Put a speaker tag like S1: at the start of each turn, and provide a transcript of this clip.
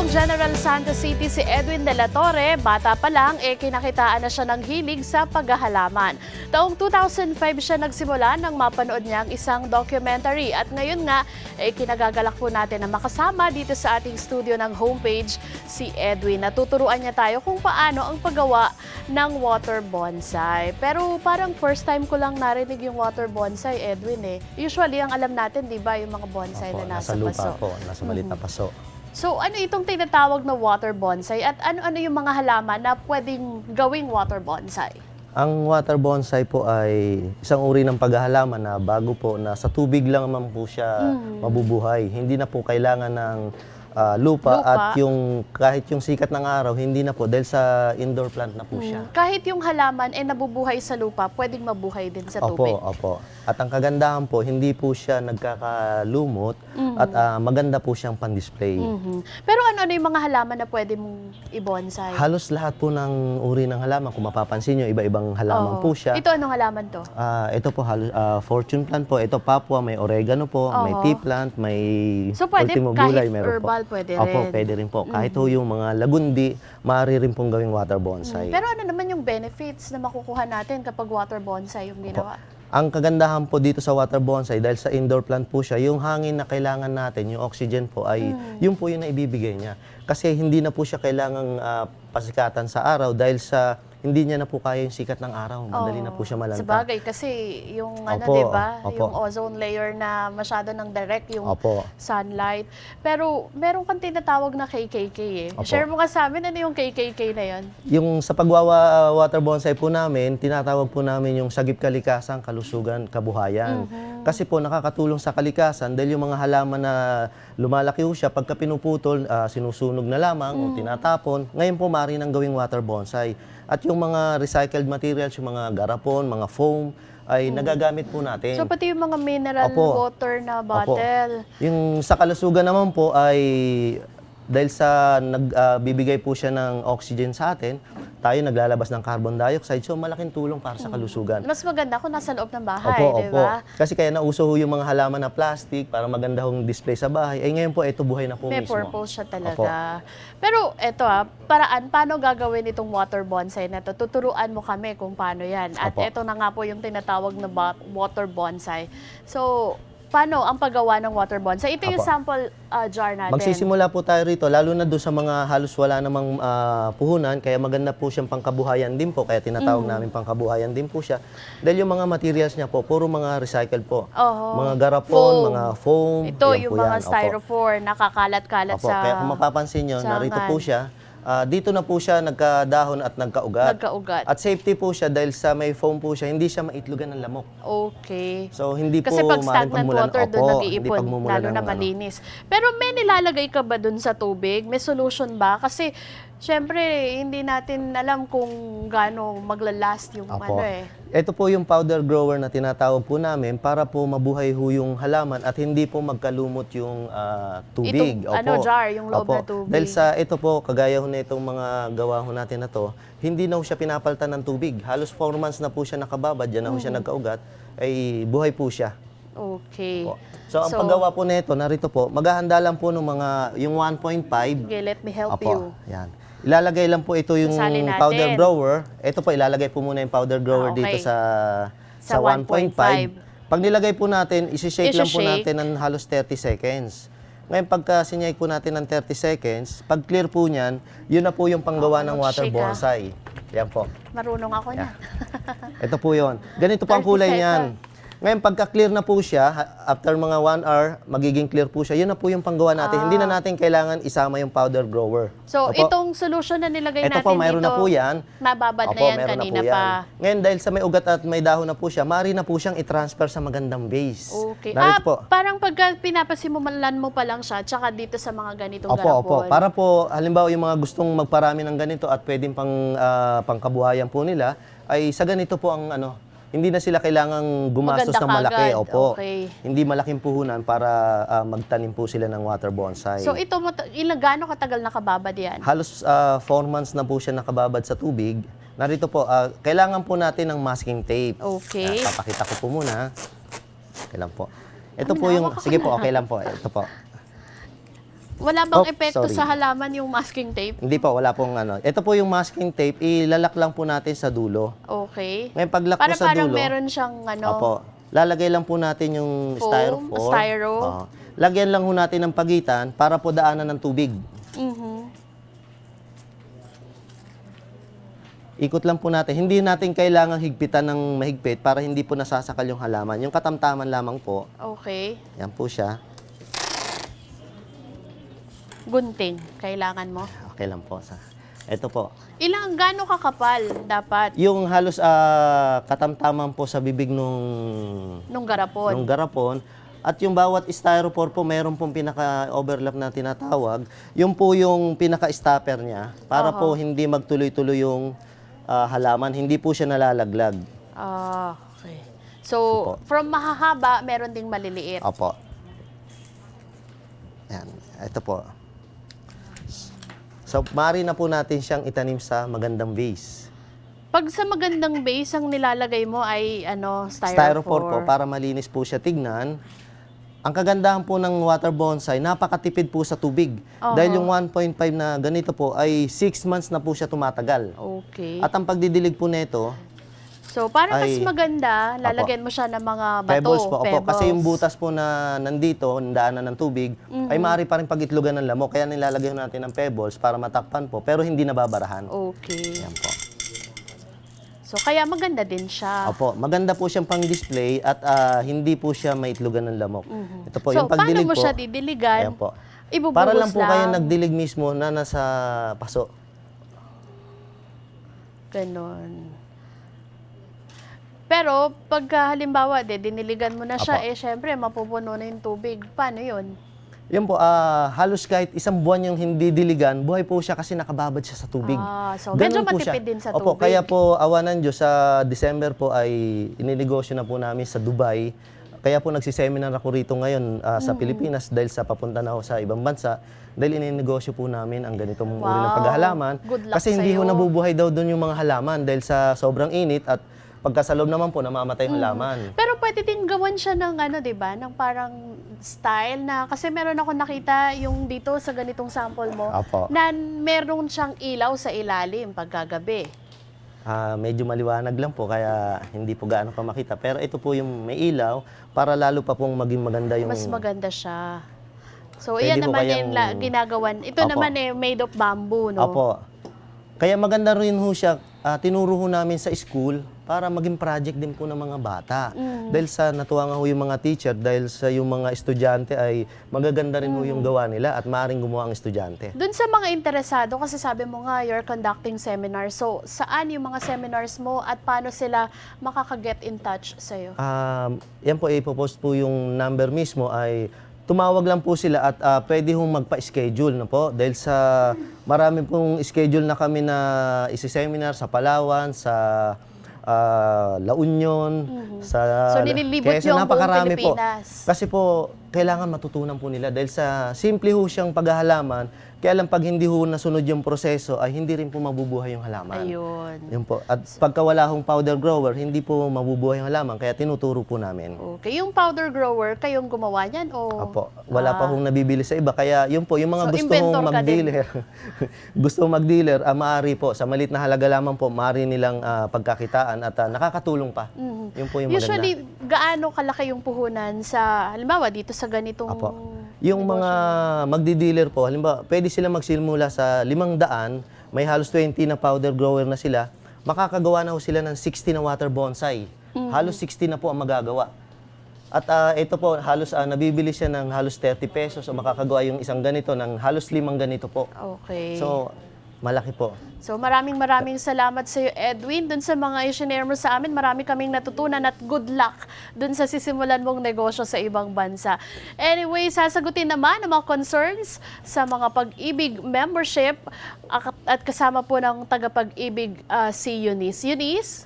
S1: General Santos City si Edwin De La Torre, bata pa lang kinakitaan na siya ng hilig sa paghahalaman. Taong 2005 siya nagsimula nang mapanood niya ang isang documentary at ngayon nga kinagagalak po natin na makasama dito sa ating studio ng homepage si Edwin. Natuturuan niya tayo kung paano ang paggawa ng water bonsai. Pero parang first time ko lang narinig yung water bonsai, Edwin . Usually ang alam natin, di ba, yung mga bonsai na nasa
S2: lupa
S1: paso.
S2: po, nasa maliit na paso.
S1: So ano itong tinatawag na water bonsai at ano-ano yung mga halaman na pwedeng gawing water bonsai?
S2: Ang water bonsai po ay isang uri ng paghahalaman na bago po na sa tubig lang naman po siya mabubuhay. Hindi na po kailangan ng lupa at kahit yung sikat ng araw, hindi na po dahil sa indoor plant na po siya.
S1: Kahit yung halaman nabubuhay sa lupa, pwedeng mabuhay din sa tubig?
S2: Opo. At ang kagandahan po, hindi po siya nagkakalumot at maganda po siyang pan-display.
S1: Pero ano yung mga halaman na pwede mong i-bonsai?
S2: Halos lahat po ng uri ng halaman, kung mapapansin nyo, iba-ibang halaman po siya.
S1: Ito anong halaman to?
S2: Ito po, fortune plant po. Ito papua, may oregano po, may tea plant, may
S1: so pwede
S2: ultimo
S1: kahit
S2: gulay, meron
S1: herbal,
S2: po.
S1: pwede rin?
S2: Opo, pwede rin po. Kahit po yung mga lagundi, maaari rin pong gawing water bonsai.
S1: Pero ano naman yung benefits na makukuha natin kapag water bonsai yung ginawa?
S2: Ang kagandahan po dito sa water bonsai, dahil sa indoor plant po siya, yung hangin na kailangan natin, yung oxygen po, ay yun po yung naibibigay niya. Kasi hindi na po siya kailangang pasikatan sa araw dahil sa hindi niya na po kaya yung sikat ng araw. Madali na po siya malanta.
S1: Sabagay, kasi yung diba? Yung ozone layer na masyado ng direct yung sunlight. Pero meron kang tinatawag na KKK . Share mo nga sa amin, ano yung KKK na yun?
S2: Yung sa pagwawa water bonsai po namin, tinatawag po namin yung sagip kalikasan, kalusugan, kabuhayan. Kasi po nakakatulong sa kalikasan dahil yung mga halaman na lumalaki po siya, pagka pinuputol, sinusunog na lamang o tinatapon. Ngayon po maaari nang gawing water bonsai. At yung mga recycled materials, yung mga garapon, mga foam, ay nagagamit po natin.
S1: So pati yung mga mineral water na bottle?
S2: Yung sa kalusugan naman po ay dahil sa nagbibigay po siya ng oxygen sa atin, tayo naglalabas ng carbon dioxide, so malaking tulong para sa kalusugan.
S1: Mas maganda kung nasa loob ng bahay, di ba?
S2: Kasi kaya nauso yung mga halaman na plastic para maganda hong display sa bahay. Ngayon po, ito buhay na po
S1: May
S2: mismo.
S1: May purpose siya talaga. Pero ito paano gagawin itong water bonsai na to? Tuturuan mo kami kung paano yan. At ito na nga po yung tinatawag na water bonsai. So, paano ang paggawa ng water bonsai? Ito yung sample jar natin.
S2: Magsisimula po tayo rito, lalo na doon sa mga halos wala namang puhunan, kaya maganda po siyang pangkabuhayan din po, kaya tinatawag namin pangkabuhayan din po siya. Dahil yung mga materials niya po, puro mga recycled po. Mga garapon, mga foam.
S1: Ito yung mga styrofoam, nakakalat-kalat sa...
S2: Kaya kung mapapansin nyo, narito po siya. Dito na po siya nagkadahon at nagkaugat. At safety po siya dahil sa may foam po siya, hindi siya maitlugan ng lamok.
S1: Okay.
S2: So hindi
S1: kasi
S2: po
S1: pag stagnant water doon nag-iipon, lalo na malinis. Pero may nilalagay ka ba doon sa tubig? May solution ba? Kasi syempre, hindi natin alam kung gaano maglalast yung
S2: Ito po yung powder grower na tinatawag po namin para po mabuhay ho yung halaman at hindi po magkalumot yung tubig.
S1: Itong jar, yung loob na tubig.
S2: Dahil sa ito po, kagaya ho na itong mga gawa ho natin na to, hindi na ho siya pinapalitan ng tubig. Halos 4 months na po siya nakababad, dyan na ho siya nagkaugat, ay buhay po siya.
S1: Okay.
S2: So, ang paggawa po nito, narito po, maghahanda lang po ng mga, yung 1.5.
S1: Okay, let me help you.
S2: Yan. Ilalagay lang po ito yung powder grower. Ito po, ilalagay po muna yung powder grower dito sa 1.5. Pag nilagay po natin, isi-shake lang po natin ng halos 30 seconds. Ngayon, pagka sinyay po natin ng 30 seconds, pag clear po niyan, yun na po yung panggawa ng water bonsai. Yan po.
S1: Marunong ako na.
S2: Ito po yun. Ganito po ang kulay niyan. Ngayon, pagka-clear na po siya, after mga 1 hour, magiging clear po siya. Yun na po yung panggawa natin. Hindi na natin kailangan isama yung powder grower.
S1: So, itong solution na nilagay natin dito,
S2: ito po, mayroon na po yan.
S1: Mababad na yan kanina pa.
S2: Ngayon, dahil sa may ugat at may dahon na po siya, maaari na po siyang i-transfer sa magandang base.
S1: Okay. Parang pagka pinapasimulan mo pa lang siya, tsaka dito sa mga ganitong garapon.
S2: Para po, halimbawa yung mga gustong magparami ng ganito at pwedeng pangkabuhayan po nila, ay sa ganito po ang hindi na sila kailangang gumastos ng malaki. Hindi malaking puhunan para magtanim po sila ng water bonsai.
S1: So ito, gaano katagal nakababad yan?
S2: Halos 4 months na po siya nakababad sa tubig. Narito po, kailangan po natin ng masking tape.
S1: Okay.
S2: Papakita ko po muna. Okay lang po. Ito po yung, sige po, okay lang po. Ito po.
S1: Wala bang
S2: Oh,
S1: epekto
S2: sorry.
S1: sa halaman yung masking tape?
S2: Hindi po, wala pong ano. Ito po yung masking tape, ilalak lang po natin sa dulo.
S1: Okay.
S2: Ngayon, paglak po
S1: Para
S2: sa
S1: parang
S2: dulo,
S1: meron siyang ano,
S2: opo, lalagay lang po natin yung
S1: foam,
S2: styrofoam.
S1: styro.
S2: Oo. Lagyan lang po natin ng pagitan para po daanan ng tubig.
S1: Mhm.
S2: Ikot lang po natin. Hindi natin kailangang higpitan ng mahigpit para hindi po nasasakal yung halaman. Yung katamtaman lamang po.
S1: Okay.
S2: Yan po siya.
S1: Gunting, kailangan mo.
S2: Okay lang po. Ito po.
S1: Gaano kakapal dapat
S2: Yung halos katamtaman po sa bibig
S1: nung garapon?
S2: nung garapon. At yung bawat styrofoam po, mayroon pong pinaka-overlap na tinatawag. Yung po yung pinaka-stopper niya para po hindi magtuloy-tuloy yung halaman. Hindi po siya nalalaglag.
S1: Ah, okay. So,
S2: Opo.
S1: from mahahaba, meron ding maliliit.
S2: Opo. Yan. Ito po. So, maaari na po natin siyang itanim sa magandang vase.
S1: Pag sa magandang base, ang nilalagay mo ay styrofoam.
S2: Styrofoam po para malinis po siya tignan. Ang kagandahan po ng water bonsai, napakatipid po sa tubig. Dahil yung 1.5 na ganito po ay 6 months na po siya tumatagal.
S1: Okay.
S2: At ang pagdidilig po nito,
S1: So, para mas
S2: ay-
S1: maganda, lalagyan mo siya ng mga bato,
S2: pebbles po. Opo,
S1: pebbles.
S2: kasi yung butas po na nandito, daanan ng tubig, ay maaari pa rin pagitlogan ng lamok. Kaya nilalagyan natin ng pebbles para matakpan po, pero hindi nababarahan.
S1: Okay.
S2: Yan po.
S1: So, kaya maganda din siya.
S2: Opo, maganda po siyang pang-display at hindi po siya maitlogan ng lamok. Ito po,
S1: So,
S2: yung pagdilig
S1: paano mo
S2: po.
S1: siya didiligan?
S2: Ayan po.
S1: Ibubuhos
S2: Para lang po kayo
S1: lang.
S2: nagdilig mismo na nasa paso.
S1: Ganon. Pero, pagka halimbawa, diniligan mo na siya,
S2: Apo.
S1: syempre, mapupuno na yung tubig. Paano yun?
S2: Yan po, halos kahit isang buwan yung hindi diligan, buhay po siya kasi nakababad siya sa tubig.
S1: So, medyo
S2: Ganun po
S1: matipid
S2: siya.
S1: din sa
S2: Opo,
S1: tubig.
S2: kaya po, awa ng Diyos, sa December po ay ininegosyo na po namin sa Dubai. Kaya po nagsiseminar ako rito ngayon sa Pilipinas dahil sa papunta na ako sa ibang bansa. Dahil ininegosyo po namin ang ganitong uri ng
S1: Wow.
S2: paghahalaman.
S1: Good luck
S2: Kasi hindi ho
S1: sa'yo.
S2: nabubuhay daw doon yung mga halaman dahil sa sobrang init at pagka sa loob naman po, namamatay yung halaman.
S1: Pero pwede din gawan siya ng di ba? Ng parang style na, kasi meron ako nakita yung dito sa ganitong sample mo,
S2: Apo.
S1: na meron siyang ilaw sa ilalim pagkagabi.
S2: Medyo maliwanag lang po, kaya hindi po gaano pa makita. Pero ito po yung may ilaw, para lalo pa pong maging maganda yung...
S1: Mas maganda siya. So,
S2: Pwede
S1: iyan
S2: po
S1: naman
S2: kayang-
S1: ginagawan. Ito
S2: Opo.
S1: naman made of bamboo, no?
S2: Opo. Kaya maganda rin ho siya, tinuro ho namin sa school para maging project din po ng mga bata. Dahil sa natuwa nga ho yung mga teacher, dahil sa yung mga estudyante ay magaganda rin ho yung gawa nila at maaaring gumawa ang estudyante.
S1: Doon sa mga interesado, kasi sabi mo nga, you're conducting seminars. So, saan yung mga seminars mo at paano sila makaka-get in touch sa'yo?
S2: Yan po, ipopost po yung number mismo ay tumawag lang po sila at pwede hong magpa-schedule na po. Dahil sa marami pong schedule na kami na isi-seminar sa Palawan, sa La Union, sa
S1: So, nililibot
S2: Quezon,
S1: yung buong
S2: napakarami po.
S1: Pilipinas.
S2: Kasi po, kailangan matutunan po nila. Dahil sa simple ho siyang paghahalaman, kaya lang pag hindi ho nasunod yung proseso, ay hindi rin po mabubuhay yung halaman.
S1: Ayun.
S2: Yun po. At pagka wala hong powder grower, hindi po mabubuhay yung halaman, kaya tinuturo po namin.
S1: Okay. Yung powder grower, kayong gumawa niyan? O?
S2: Apo, wala pa hong nabibili sa iba. Kaya yun po, yung mga
S1: So,
S2: gusto
S1: inventor
S2: hong
S1: ka
S2: mag-dealer, gusto hong mag-dealer, maaari po, sa malit na halaga lamang po, maaari nilang pagkakitaan at nakakatulong pa. Yun po yung maganda.
S1: Usually, gaano kalaki yung puhunan sa, halimbawa, dito sa ganitong...
S2: Apo. Yung mga magdi-dealer po, halimbawa, pwede sila magsimula sa 500, may halos 20 na powder grower na sila, makakagawa na ho sila ng 60 na water bonsai. Halos 60 na po ang magagawa. At ito po, halos nabibili siya ng halos 30 pesos o makakagawa yung isang ganito ng halos 5 ganito po.
S1: Okay.
S2: So, malaki po.
S1: So maraming salamat sa iyo, Edwin. Dun sa mga i-share mo sa amin, marami kaming natutunan at good luck dun sa sisimulan mong negosyo sa ibang bansa. Anyway, sasagutin naman ang mga concerns sa mga Pag-ibig membership at kasama po ng taga Pag-ibig si Eunice. Eunice?